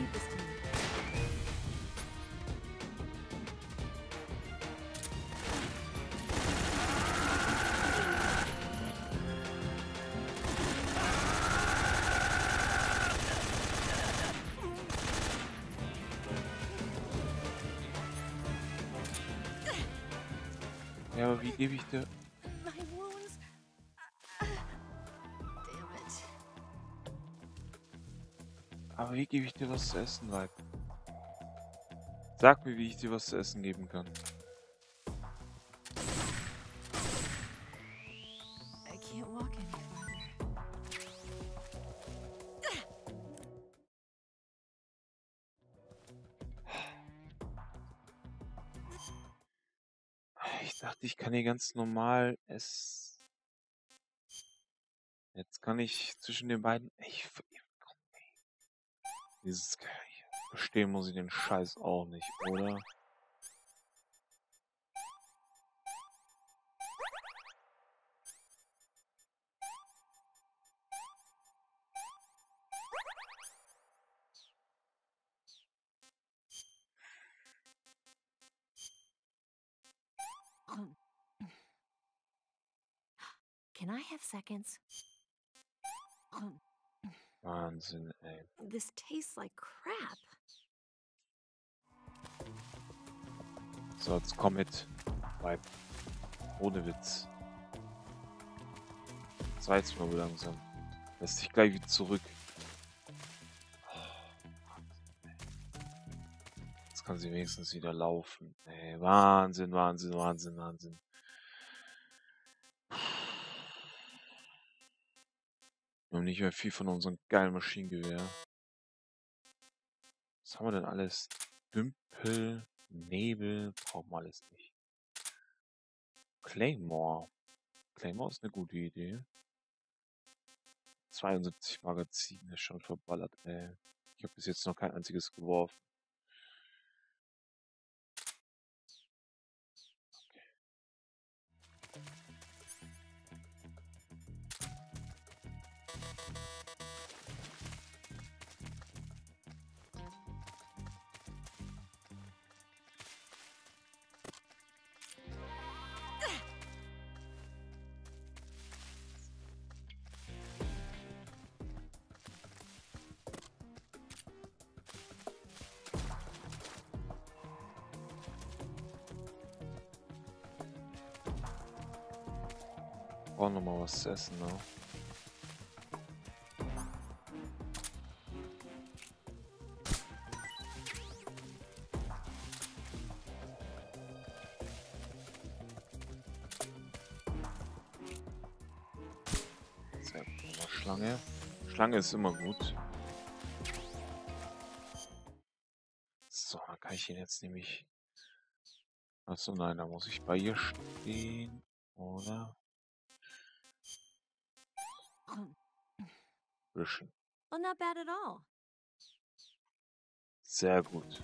leave this to me. Ja, aber wie gebe ich dir... My wounds. Damn it. Aber wie gebe ich dir was zu essen, Wald? Sag mir, wie ich dir was zu essen geben kann. I can't walk any farther. Ich dachte, ich kann hier ganz normal essen. Jetzt kann ich zwischen den beiden... Komm, ey. Dieses... Verstehen muss ich den Scheiß auch nicht, oder? Can I have seconds? Wahnsinn, ey. This tastes like crap. So, jetzt komm mit. Weib. Ohne Witz. Das reizt mal langsam. Lässt sich gleich wieder zurück. Jetzt kann sie wenigstens wieder laufen. Ey, Wahnsinn, Wahnsinn, Wahnsinn, Wahnsinn. Wir haben nicht mehr viel von unserem geilen Maschinengewehr. Was haben wir denn alles? Dümpel, Nebel, brauchen wir alles nicht. Claymore. Claymore ist eine gute Idee. 72 Magazine, ist schon verballert, ey. Ich habe bis jetzt noch kein einziges geworfen. Brauchen noch mal was zu essen, ne? Sehr gut, nochmal Schlange. Schlange ist immer gut. So, dann kann ich ihn jetzt nämlich... Achso, nein, da muss ich bei ihr stehen, oder? Wischen. Well, not bad at all. Sehr gut.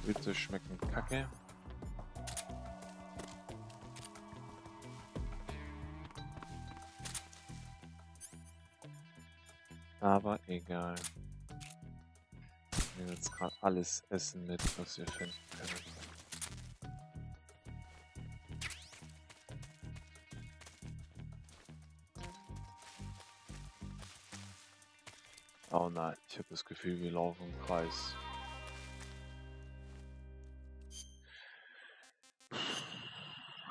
Bitte schmecken kacke. Aber egal. Wir nehmen jetzt gerade alles Essen mit, was wir finden können. Oh nein, ich habe das Gefühl, wir laufen im Kreis.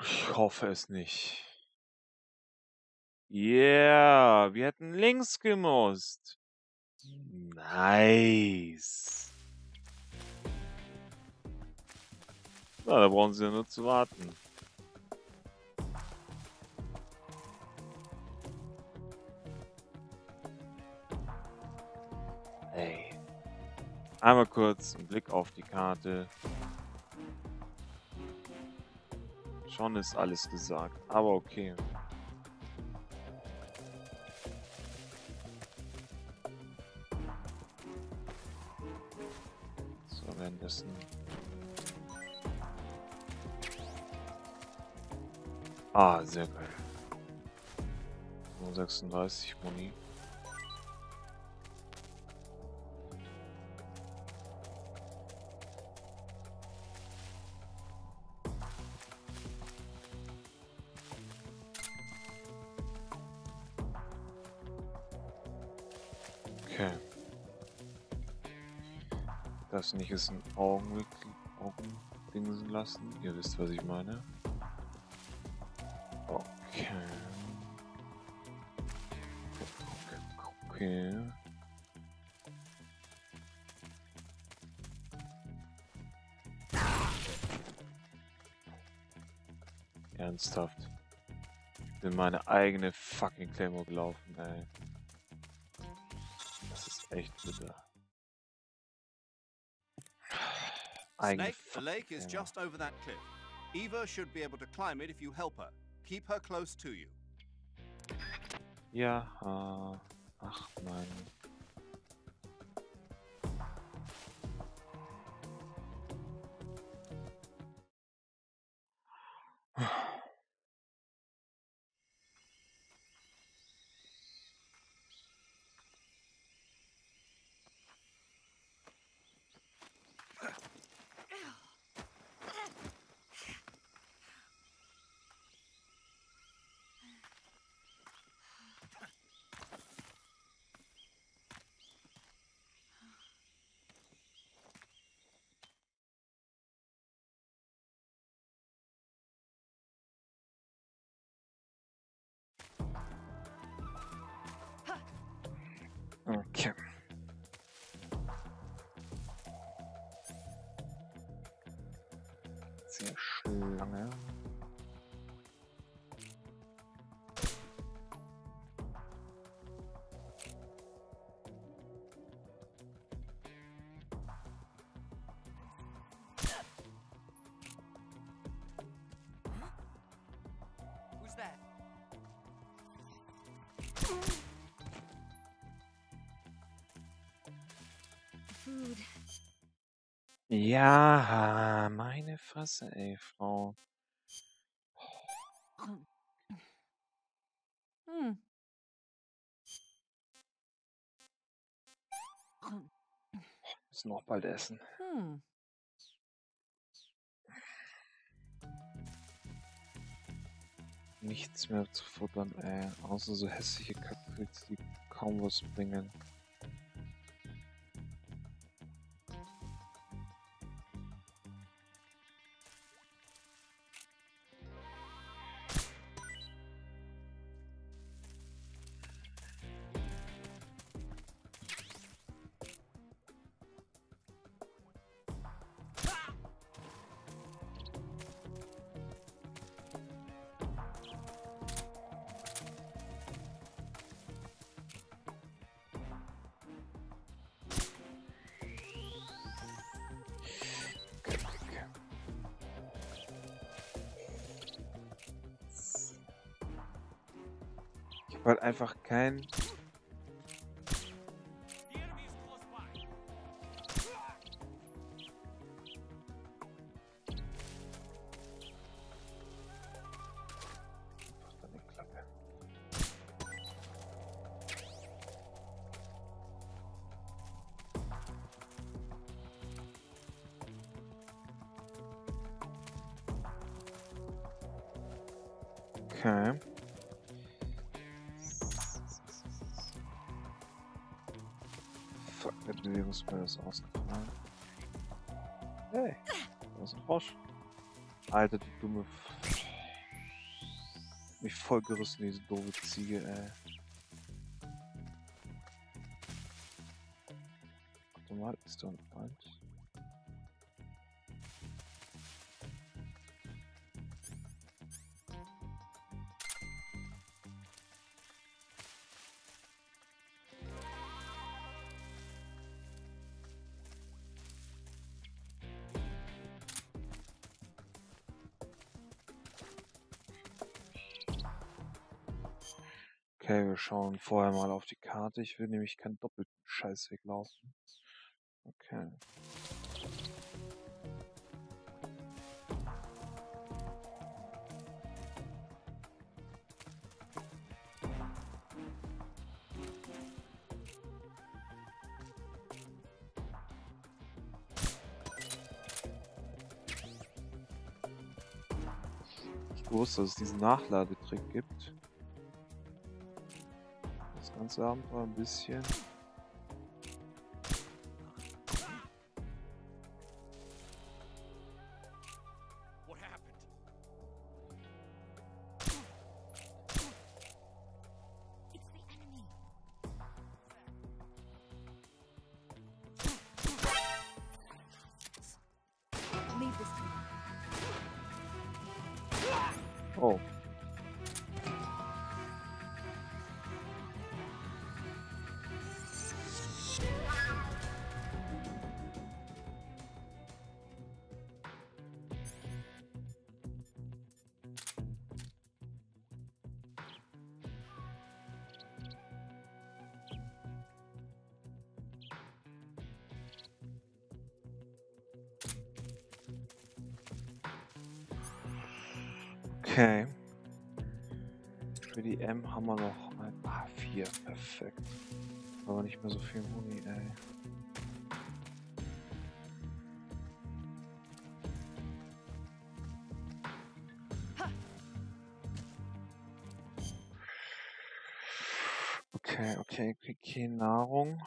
Ich hoffe es nicht. Yeah, wir hätten links gemusst. Nice. Na, da brauchen sie ja nur zu warten. Hey. Einmal kurz einen Blick auf die Karte. Schon ist alles gesagt, aber okay. So, währenddessen. Ah, sehr geil. Nur 36 Moni. Okay. Das nicht ist ein Augendingsen lassen. Ihr wisst, was ich meine. Okay. Okay. Ernsthaft. Ich bin meine eigene fucking Claymore gelaufen, ey. Das ist echt bitter. Eigene Snake, the lake is Claymore. just over that cliff. Eva should be able to climb it if you help her. Keep her close to you. Ja, ach nein. Okay. Sehr Schlange. Who's that? Food. Ja, meine Fresse, ey, Frau. Hmm. Müssen noch bald essen. Hmm. Nichts mehr zu futtern, ey. Außer so hässliche Kackpilze, die kaum was bringen. Ich hab halt einfach kein... The enemy is close by. Deine Klappe. Okay. Fuck, der Bewegungsmelder ist ausgefallen. Hey, da ist ein Frosch. Alter, die dumme... Mich voll gerissen, diese doofe Ziege, ey. Warte mal, ist da ein Wald? Okay, wir schauen vorher mal auf die Karte. Ich will nämlich keinen doppelten Scheiß weglaufen. Okay. Ich wusste, dass es diesen Nachladetrick gibt. Das ganze Abenteuer ein bisschen. What happened? It's the enemy. Leave this to me. Oh. Okay. Für die M haben wir noch ein A4. Perfekt. Aber nicht mehr so viel Muni, ey. Okay, Nahrung.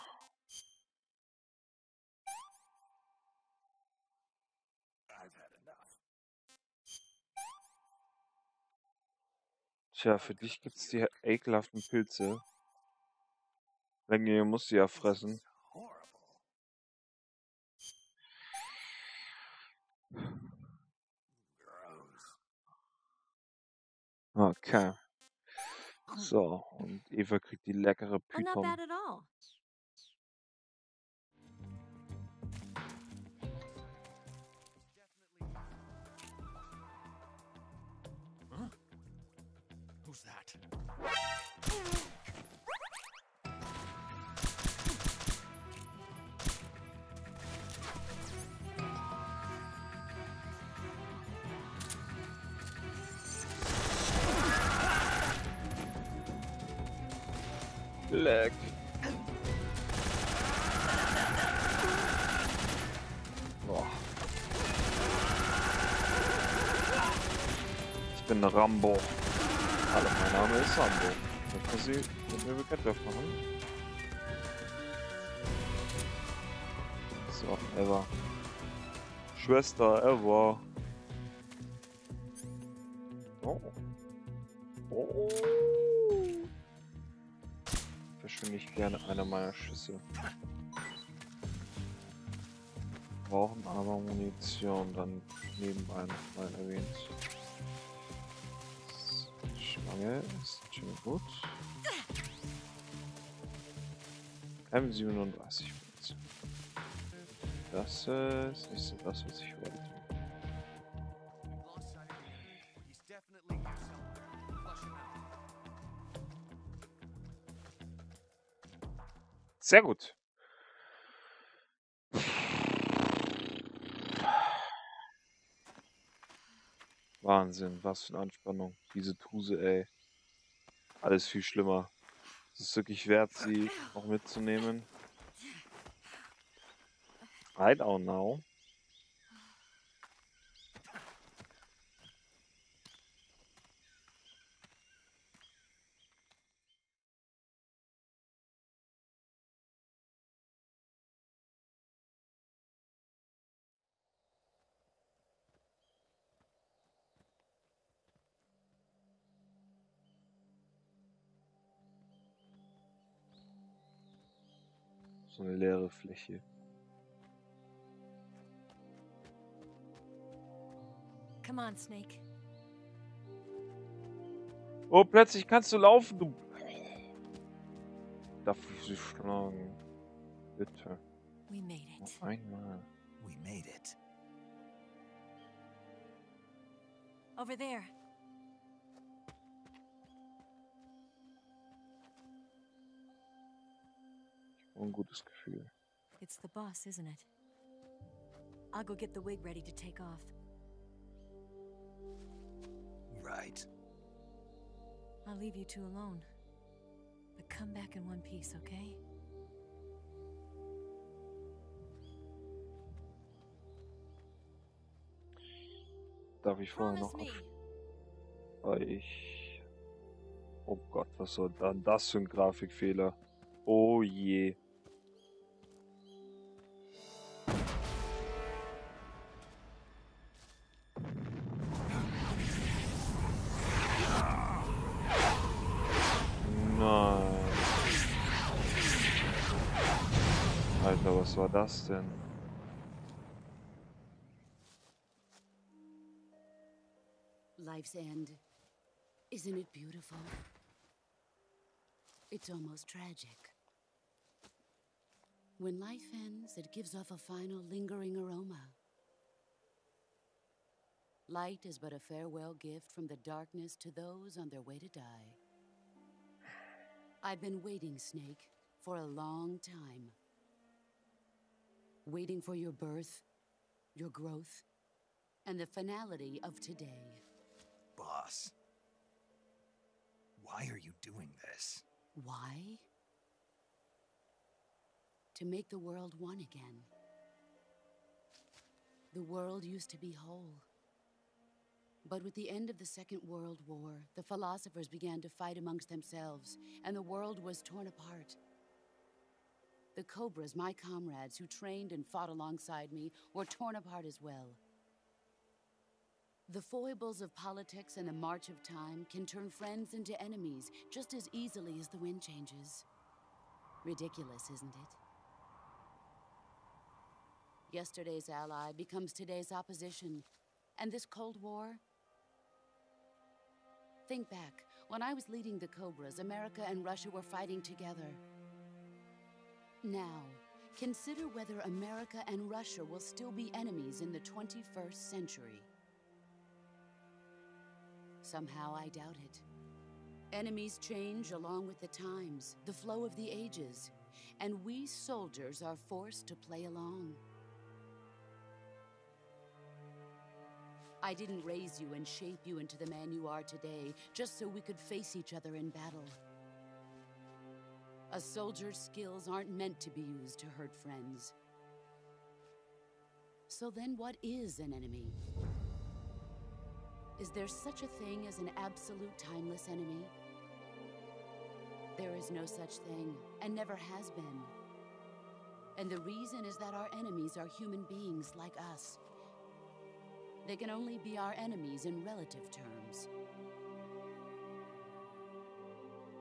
Tja, für dich gibt's die ekelhaften Pilze. Ihr musst sie ja fressen. Okay. So, und Eva kriegt die leckere Oh, not Python. bad at all. Huh? Who's that? Leck. Boah. Ich bin Rambo. Hallo, mein Name ist Rambo. Möchten Sie mit mir Bekanntschaft machen? So, Eva. Schwester, Eva. Oh. Oh. Verschwinde ich gerne eine meiner Schüsse. Brauchen aber Munition, dann nebenbei noch mal erwähnt. Schlange ist schon gut. M37. Das ist nicht so das, was ich wollte. He's definitely here somewhere. Flush him out. Sehr gut. Wahnsinn, was für eine Anspannung. Diese Tuse, ey. Alles viel schlimmer. Es ist wirklich wert, sie auch mitzunehmen. I don't know. So eine leere Fläche. Come on, Snake. Oh, plötzlich kannst du laufen, du. Darf ich sie schlagen? Bitte. We made it. Noch einmal. We made it. Over there. Ungutes Gefühl. It's the boss, isn't it? I'll go get the wig ready to take off. Right. I'll leave you two alone. But come back in one piece, okay? Darf ich vorher Promise noch me. Oh Gott, was soll dann das für ein Grafikfehler? Oh je. Nein. Alter, was war das denn? Life's end. Isn't it beautiful? It's almost tragic. When life ends, it gives off a final lingering aroma. Light is but a farewell gift from the darkness to those on their way to die. I've been waiting, Snake, for a long time. Waiting for your birth, your growth, and the finality of today. Boss. Why are you doing this? Why? To make the world one again. The world used to be whole. But with the end of the Second World War, the philosophers began to fight amongst themselves, and the world was torn apart. The Cobras, my comrades who trained and fought alongside me, were torn apart as well. The foibles of politics and the march of time can turn friends into enemies just as easily as the wind changes. Ridiculous, isn't it? Yesterday's ally becomes today's opposition. And this Cold War? Think back. When I was leading the Cobras, America and Russia were fighting together. Now, consider whether America and Russia will still be enemies in the 21st century. Somehow I doubt it. Enemies change along with the times, the flow of the ages, and we soldiers are forced to play along. I didn't raise you and shape you into the man you are today just so we could face each other in battle. A soldier's skills aren't meant to be used to hurt friends. So then what is an enemy? Is there such a thing as an absolute timeless enemy? There is no such thing, and never has been. And the reason is that our enemies are human beings like us. They can only be our enemies in relative terms.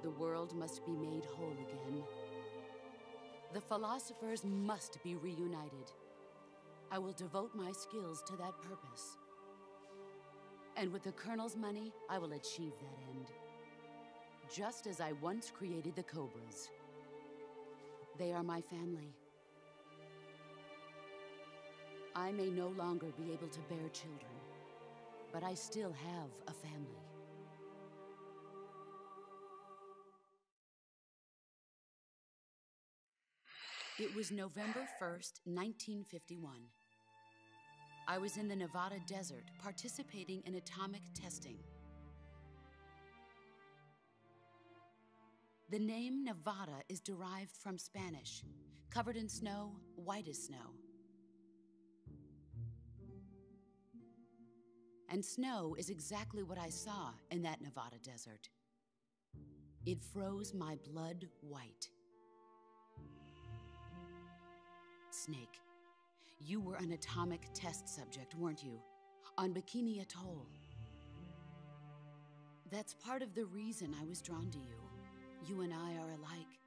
The world must be made whole again. The philosophers must be reunited. I will devote my skills to that purpose. And with the Colonel's money, I will achieve that end. Just as I once created the Cobras. They are my family. I may no longer be able to bear children, but I still have a family. It was November 1st, 1951. I was in the Nevada desert participating in atomic testing. The name Nevada is derived from Spanish, covered in snow, white as snow. And snow is exactly what I saw in that Nevada desert. It froze my blood white. Snake, you were an atomic test subject, weren't you? On Bikini Atoll. That's part of the reason I was drawn to you. You and I are alike.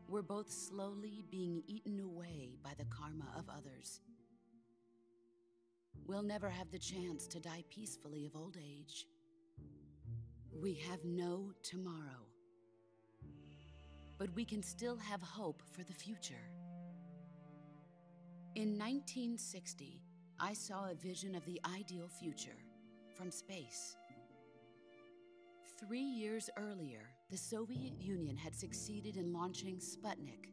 We're both slowly being eaten away by the karma of others. We'll never have the chance to die peacefully of old age. We have no tomorrow. But we can still have hope for the future. In 1960, I saw a vision of the ideal future from space. 3 years earlier, the Soviet Union had succeeded in launching Sputnik,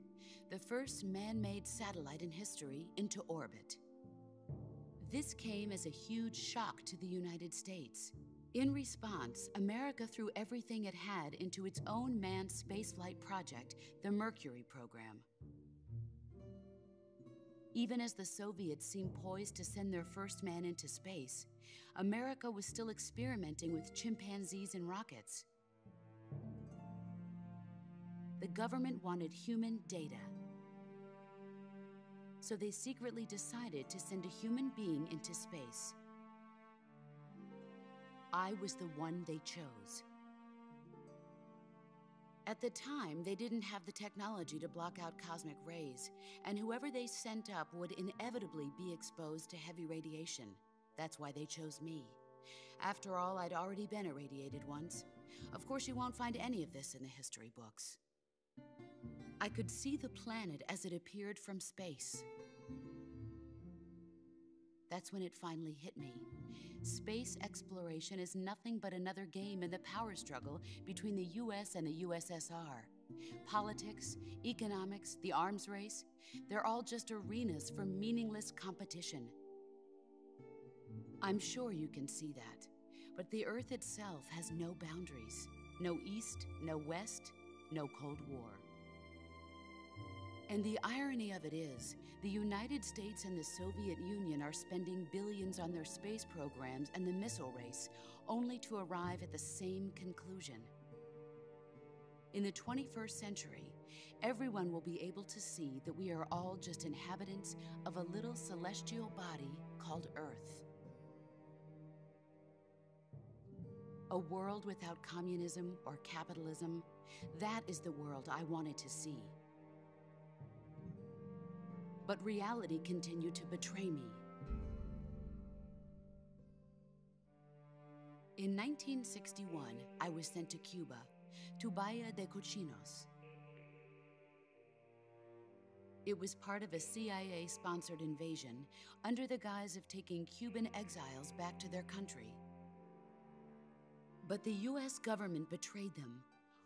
the first man-made satellite in history, into orbit. This came as a huge shock to the United States. In response, America threw everything it had into its own manned spaceflight project, the Mercury program. Even as the Soviets seemed poised to send their first man into space, America was still experimenting with chimpanzees and rockets. The government wanted human data. So they secretly decided to send a human being into space. I was the one they chose. At the time, they didn't have the technology to block out cosmic rays, and whoever they sent up would inevitably be exposed to heavy radiation. That's why they chose me. After all, I'd already been irradiated once. Of course, you won't find any of this in the history books. I could see the planet as it appeared from space. That's when it finally hit me. Space exploration is nothing but another game in the power struggle between the US and the USSR. Politics, economics, the arms race, they're all just arenas for meaningless competition. I'm sure you can see that, but the Earth itself has no boundaries. No East, no West, no Cold War. And the irony of it is, the United States and the Soviet Union are spending billions on their space programs and the missile race, only to arrive at the same conclusion. In the 21st century, everyone will be able to see that we are all just inhabitants of a little celestial body called Earth. A world without communism or capitalism, that is the world I wanted to see. But reality continued to betray me. In 1961, I was sent to Cuba, to Bahia de Cochinos. It was part of a CIA-sponsored invasion under the guise of taking Cuban exiles back to their country. But the US government betrayed them.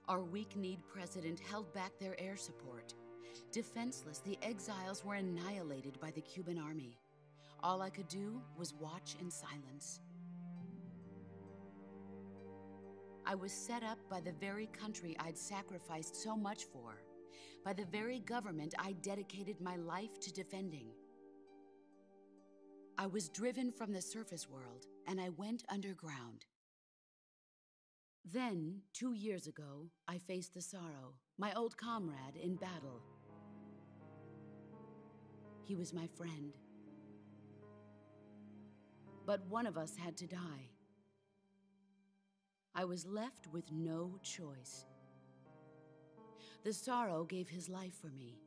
Our weak-kneed president held back their air support. Defenseless, the exiles were annihilated by the Cuban army. All I could do was watch in silence. I was set up by the very country I'd sacrificed so much for, by the very government I dedicated my life to defending. I was driven from the surface world, and I went underground. Then, 2 years ago, I faced the sorrow, my old comrade in battle. He was my friend. But one of us had to die. I was left with no choice. The sorrow gave his life for me.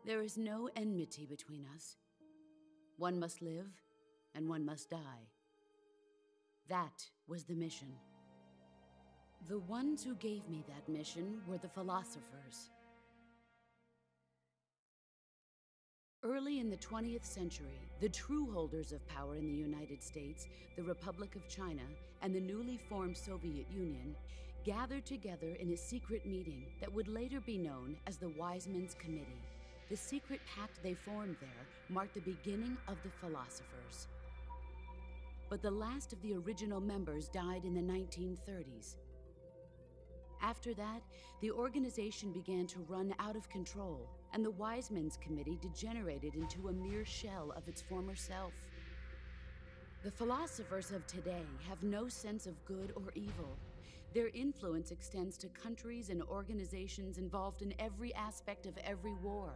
There is no enmity between us. One must live, and one must die. That was the mission. The ones who gave me that mission were the philosophers. Early in the 20th century, the true holders of power in the United States, the Republic of China, and the newly formed Soviet Union gathered together in a secret meeting that would later be known as the Wise Men's Committee. The secret pact they formed there marked the beginning of the philosophers. But the last of the original members died in the 1930s. After that, the organization began to run out of control, and the Wise Men's Committee degenerated into a mere shell of its former self. The philosophers of today have no sense of good or evil. Their influence extends to countries and organizations involved in every aspect of every war.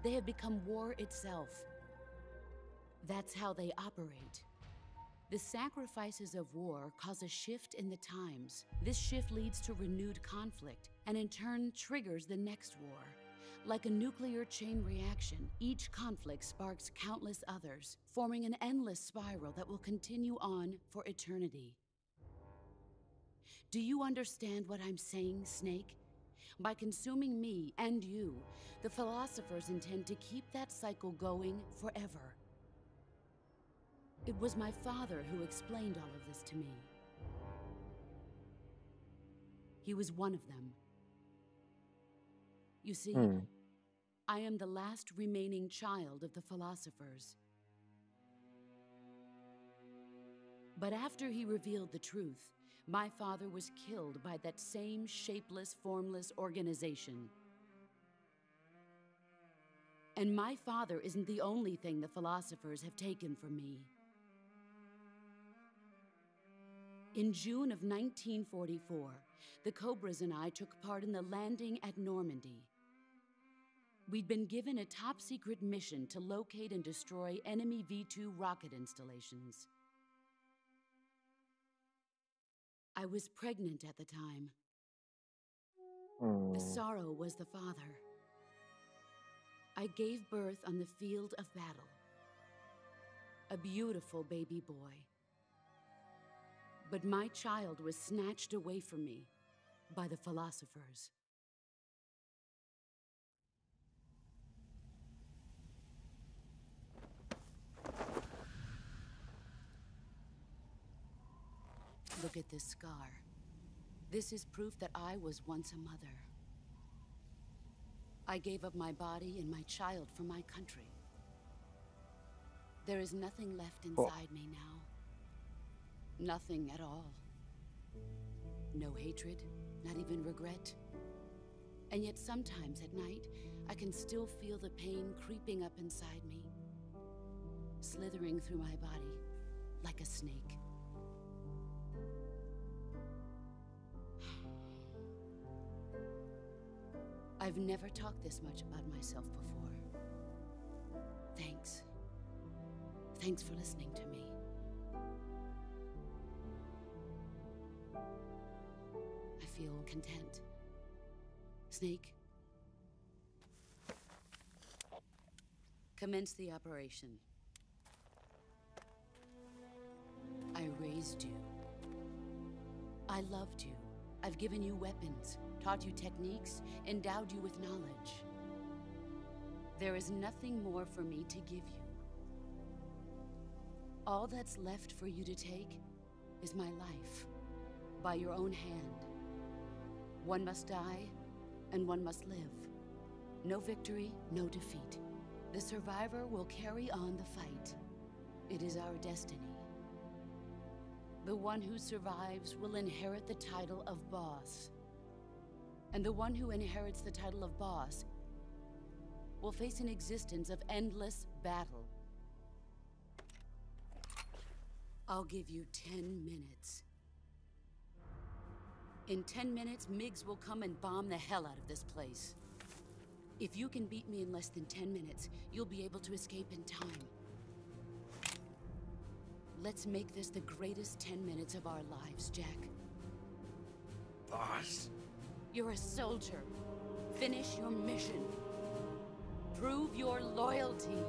They have become war itself. That's how they operate. The sacrifices of war cause a shift in the times. This shift leads to renewed conflict, and in turn triggers the next war. Like a nuclear chain reaction, each conflict sparks countless others, forming an endless spiral that will continue on for eternity. Do you understand what I'm saying, Snake? By consuming me and you, the philosophers intend to keep that cycle going forever. It was my father who explained all of this to me. He was one of them. You see, I am the last remaining child of the philosophers. But after he revealed the truth, my father was killed by that same shapeless, formless organization. And my father isn't the only thing the philosophers have taken from me. In June of 1944, the Cobras and I took part in the landing at Normandy. We'd been given a top-secret mission to locate and destroy enemy V-2 rocket installations. I was pregnant at the time. The sorrow was the father. I gave birth on the field of battle. A beautiful baby boy. But my child was snatched away from me by the philosophers. Look at this scar. This is proof that I was once a mother. I gave up my body and my child for my country. There is nothing left inside me now. Nothing at all. No hatred, not even regret. And yet sometimes at night, I can still feel the pain creeping up inside me, slithering through my body like a snake. I've never talked this much about myself before. Thanks. Thanks for listening to me. I feel content. Snake, commence the operation. I raised you. I loved you. I've given you weapons, taught you techniques, endowed you with knowledge. There is nothing more for me to give you. All that's left for you to take is my life, by your own hand. One must die, and one must live. No victory, no defeat. The survivor will carry on the fight. It is our destiny. The one who survives will inherit the title of boss. And the one who inherits the title of boss will face an existence of endless battle. I'll give you 10 minutes. In 10 minutes, MiGs will come and bomb the hell out of this place. If you can beat me in less than 10 minutes, you'll be able to escape in time. Let's make this the greatest 10 minutes of our lives, Jack. Boss? You're a soldier. Finish your mission. Prove your loyalty.